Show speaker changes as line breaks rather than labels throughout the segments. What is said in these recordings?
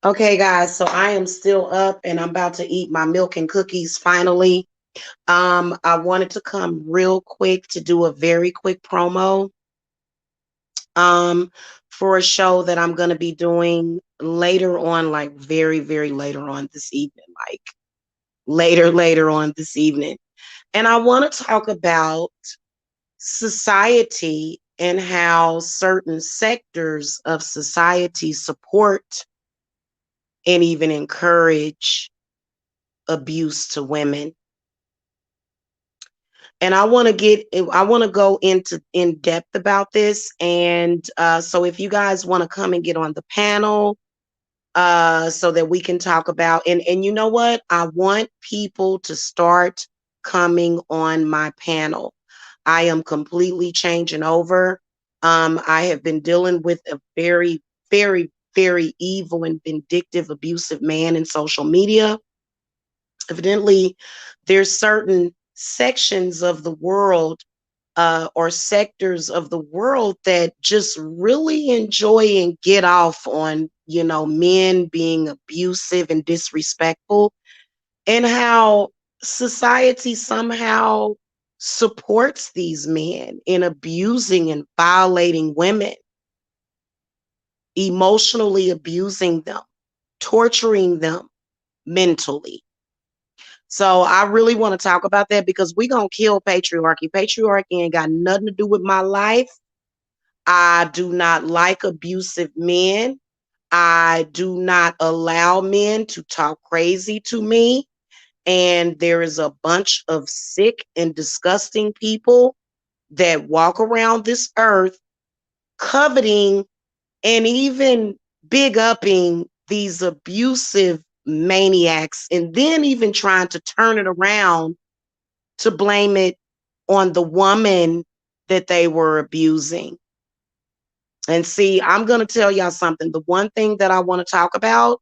Okay, guys, so I am still up and I'm about to eat my milk and cookies finally. I wanted to come real quick to do a very quick promo um for a show that I'm gonna be doing later on, like very, very later on this evening, like later on this evening. And I want to talk about society and how certain sectors of society support and even encourage abuse to women. And I want to go into in depth about this. And so if you guys want to come and get on the panel, so that we can talk about, and you know what? I want people to start coming on my panel. I am completely changing over. I have been dealing with a very, very, very evil and vindictive, abusive man in social media. Evidently, there's certain sections of the world or sectors of the world that just really enjoy and get off on, men being abusive and disrespectful, and how society somehow supports these men in abusing and violating women, emotionally abusing them, torturing them mentally. So I really want to talk about that because we're going to kill patriarchy. Patriarchy ain't got nothing to do with my life. I do not like abusive men. I do not allow men to talk crazy to me. And there is a bunch of sick and disgusting people that walk around this earth coveting and even big upping these abusive maniacs, and then even trying to turn it around to blame it on the woman that they were abusing. And see, I'm going to tell y'all something. The one thing that I want to talk about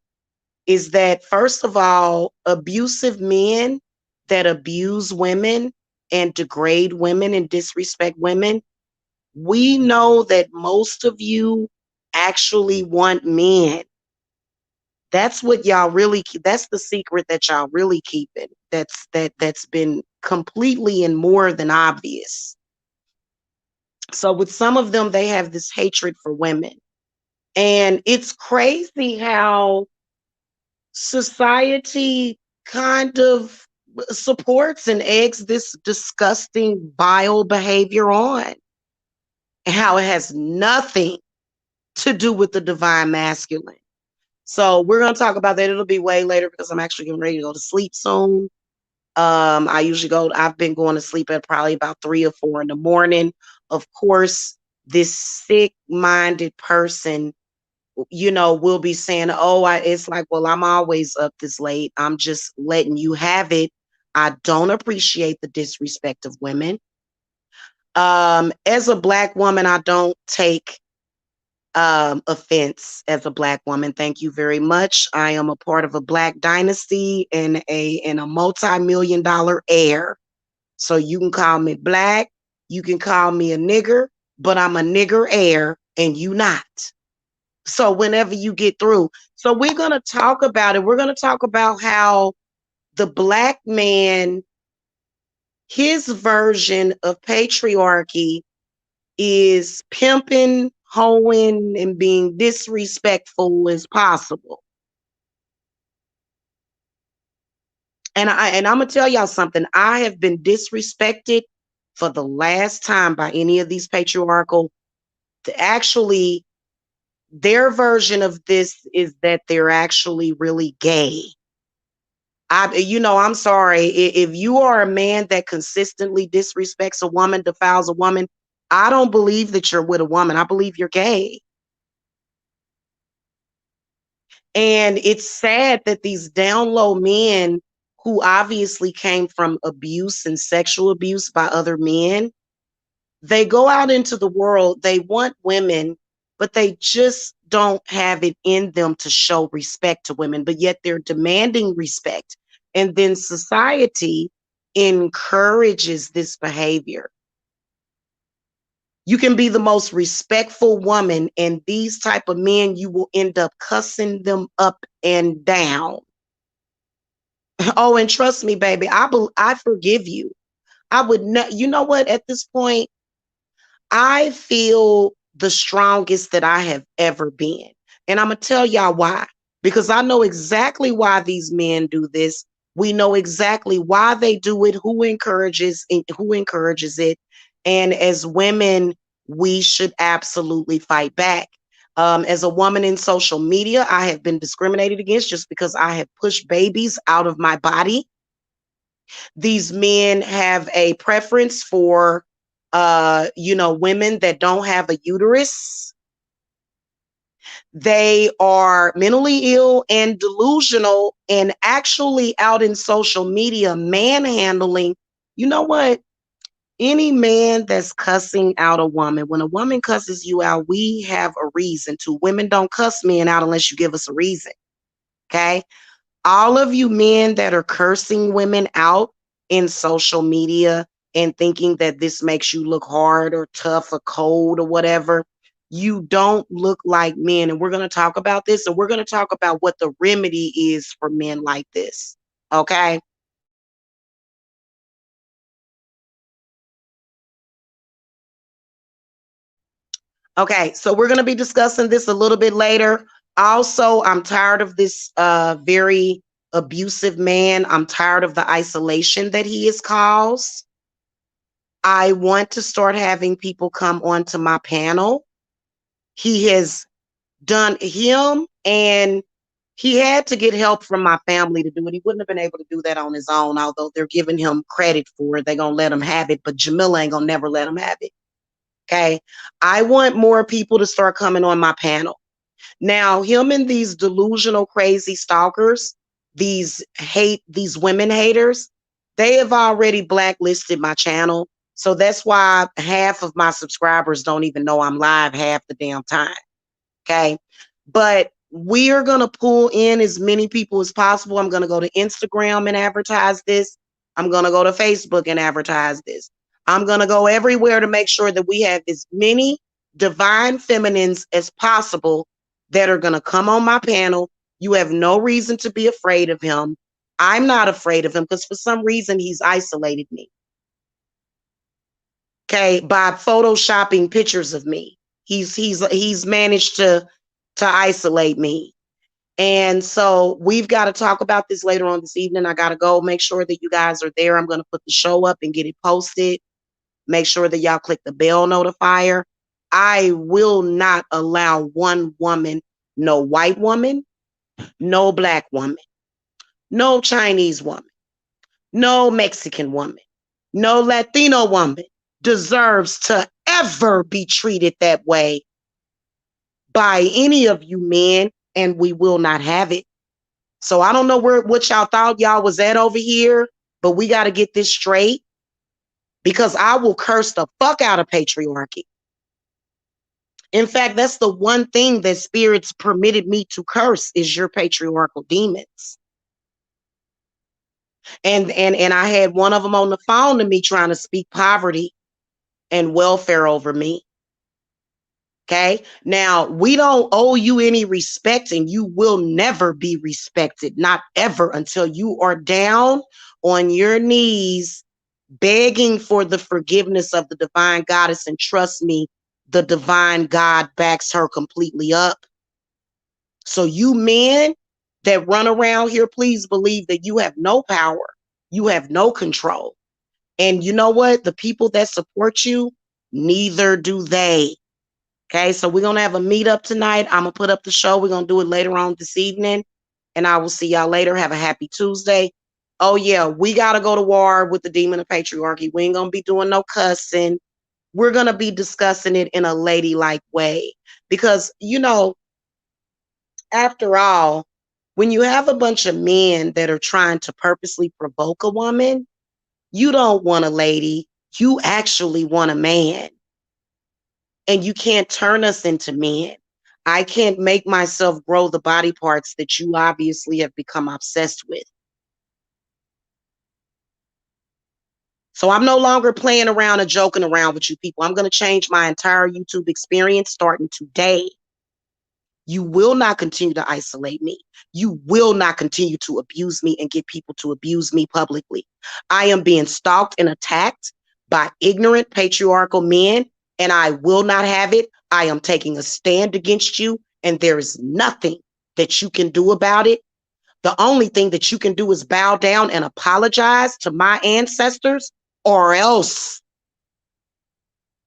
is that, first of all, abusive men that abuse women and degrade women and disrespect women, we know that most of you actually want men. That's what y'all really keep. That's the secret that y'all really keeping. That's been completely and more than obvious. So with some of them, they have this hatred for women. And it's crazy how society kind of supports and eggs this disgusting, vile behavior on. How it has nothing to do with the divine masculine. So we're going to talk about that. It'll be way later because I'm actually getting ready to go to sleep soon. I've been going to sleep at probably about 3 or 4 in the morning. Of course, this sick minded person, will be saying, oh, it's like, well, I'm always up this late. I'm just letting you have it. I don't appreciate the disrespect of women. As a Black woman, I don't take offense as a Black woman. Thank you very much. I am a part of a Black dynasty and a multi-million-dollar heir. So you can call me Black, you can call me a nigger, but I'm a nigger heir and you not. So whenever you get through. So we're going to talk about it. We're going to talk about how the Black man, his version of patriarchy is pimping, hoeing, and being disrespectful as possible. And I'm gonna tell y'all something. I have been disrespected for the last time by any of these patriarchal. Actually, their version of this is that they're actually really gay. I'm sorry. If you are a man that consistently disrespects a woman, defiles a woman, I don't believe that you're with a woman. I believe you're gay. And it's sad that these down low men who obviously came from abuse and sexual abuse by other men, they go out into the world, they want women, but they just don't have it in them to show respect to women, but yet they're demanding respect. And then society encourages this behavior. You can be the most respectful woman, and these type of men, you will end up cussing them up and down. Oh, and trust me, baby, I forgive you. I would not, you know what, at this point, I feel the strongest that I have ever been. And I'm going to tell y'all why. Because I know exactly why these men do this. We know exactly why they do it, who encourages it. And as women, we should absolutely fight back. As a woman in social media, I have been discriminated against just because I have pushed babies out of my body. These men have a preference for women that don't have a uterus. They are mentally ill and delusional and actually out in social media manhandling. You know what? Any man that's cussing out a woman, when a woman cusses you out, we have a reason to. Women don't cuss men out unless you give us a reason. Okay? All of you men that are cursing women out in social media and thinking that this makes you look hard or tough or cold or whatever, you don't look like men. And we're going to talk about this, and we're going to talk about what the remedy is for men like this. Okay. Okay. So we're going to be discussing this a little bit later. Also, I'm tired of this very abusive man. I'm tired of the isolation that he has caused. I want to start having people come onto my panel. He has done him, and he had to get help from my family to do it. He wouldn't have been able to do that on his own, although they're giving him credit for it. They're going to let him have it, but Jamila ain't going to never let him have it. Okay. I want more people to start coming on my panel. Now, him and these delusional, crazy stalkers, these women haters, they have already blacklisted my channel. So that's why half of my subscribers don't even know I'm live half the damn time. Okay. But we are going to pull in as many people as possible. I'm going to go to Instagram and advertise this. I'm going to go to Facebook and advertise this. I'm going to go everywhere to make sure that we have as many divine feminines as possible that are going to come on my panel. You have no reason to be afraid of him. I'm not afraid of him because for some reason he's isolated me. Okay, by photoshopping pictures of me. He's managed to isolate me. And so we've got to talk about this later on this evening. I got to go make sure that you guys are there. I'm going to put the show up and get it posted. Make sure that y'all click the bell notifier. I will not allow one woman, no white woman, no black woman, no Chinese woman, no Mexican woman, no Latino woman deserves to ever be treated that way by any of you men, and we will not have it. So I don't know what y'all thought y'all was at over here, but we got to get this straight, because I will curse the fuck out of patriarchy. In fact, that's the one thing that spirits permitted me to curse is your patriarchal demons. And I had one of them on the phone to me trying to speak poverty and welfare over me. Okay. Now, we don't owe you any respect, and you will never be respected, not ever, until you are down on your knees begging for the forgiveness of the divine goddess. And trust me, the divine God backs her completely up. So you men that run around here, please believe that you have no power. You have no control. And you know what? The people that support you, neither do they. Okay, so we're going to have a meetup tonight. I'm going to put up the show. We're going to do it later on this evening. And I will see y'all later. Have a happy Tuesday. Oh, yeah, we got to go to war with the demon of patriarchy. We ain't going to be doing no cussing. We're going to be discussing it in a ladylike way. Because, after all, when you have a bunch of men that are trying to purposely provoke a woman, you don't want a lady. You actually want a man. And you can't turn us into men. I can't make myself grow the body parts that you obviously have become obsessed with. So I'm no longer playing around or joking around with you people. I'm going to change my entire YouTube experience starting today. You will not continue to isolate me. You will not continue to abuse me and get people to abuse me publicly. I am being stalked and attacked by ignorant patriarchal men, and I will not have it. I am taking a stand against you, and there is nothing that you can do about it. The only thing that you can do is bow down and apologize to my ancestors, or else.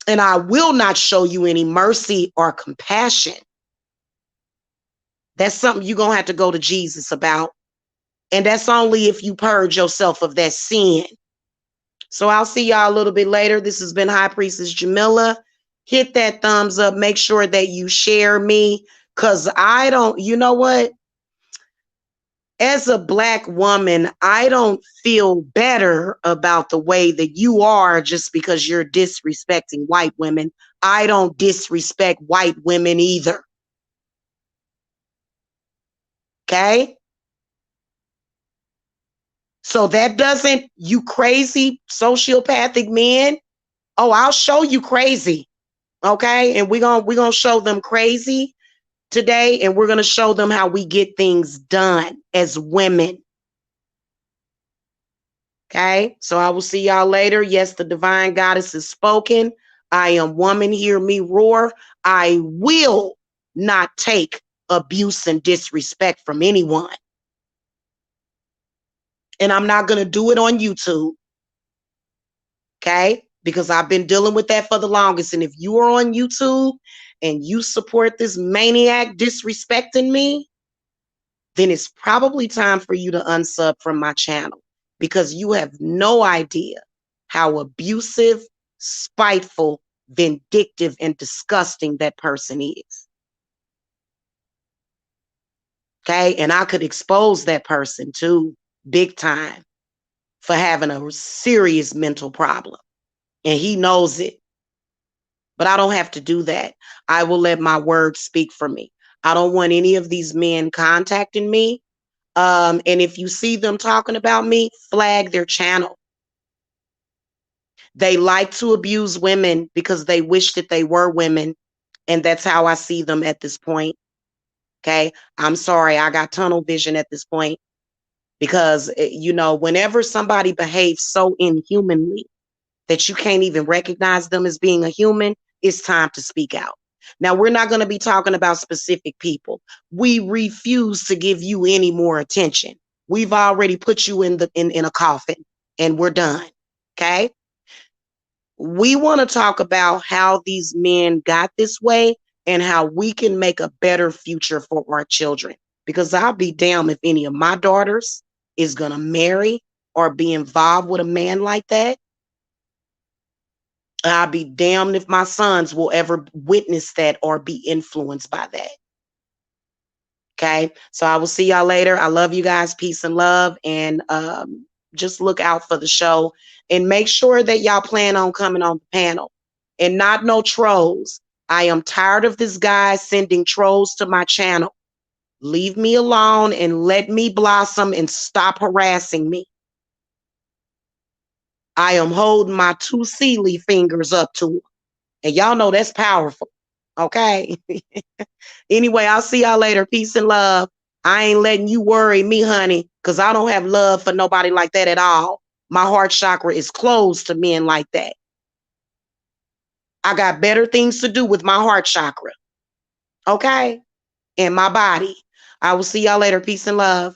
And I will not show you any mercy or compassion. That's something you're going to have to go to Jesus about. And that's only if you purge yourself of that sin. So I'll see y'all a little bit later. This has been High Priestess Jamila. Hit that thumbs up. Make sure that you share me. Because I don't, you know what? As a Black woman, I don't feel better about the way that you are just because you're disrespecting white women. I don't disrespect white women either. Okay? So that doesn't, you crazy sociopathic men. Oh, I'll show you crazy. Okay? And we're gonna show them crazy today, and we're gonna show them how we get things done as women. Okay? So I will see y'all later. Yes, the divine goddess is spoken. I am woman, hear me roar. I will not take abuse and disrespect from anyone. And I'm not gonna do it on YouTube. Okay? Because I've been dealing with that for the longest. And if you are on YouTube and you support this maniac disrespecting me, then it's probably time for you to unsub from my channel, because you have no idea how abusive, spiteful, vindictive, and disgusting that person is. Okay? And I could expose that person too, big time, for having a serious mental problem. And he knows it. But I don't have to do that. I will let my words speak for me. I don't want any of these men contacting me. And if you see them talking about me, flag their channel. They like to abuse women because they wish that they were women. And that's how I see them at this point. Okay. I'm sorry. I got tunnel vision at this point because, you know, whenever somebody behaves so inhumanly that you can't even recognize them as being a human, it's time to speak out. Now, we're not going to be talking about specific people. We refuse to give you any more attention. We've already put you in a coffin, and we're done. Okay? We want to talk about how these men got this way and how we can make a better future for our children. Because I'll be damned if any of my daughters is going to marry or be involved with a man like that. I'll be damned if my sons will ever witness that or be influenced by that. Okay. So I will see y'all later. I love you guys. Peace and love. And just look out for the show and make sure that y'all plan on coming on the panel and not no trolls. I am tired of this guy sending trolls to my channel. Leave me alone and let me blossom and stop harassing me. I am holding my 2 Sealy fingers up to him. And y'all know that's powerful. Okay. Anyway, I'll see y'all later. Peace and love. I ain't letting you worry me, honey, because I don't have love for nobody like that at all. My heart chakra is closed to men like that. I got better things to do with my heart chakra. Okay. And my body. I will see y'all later. Peace and love.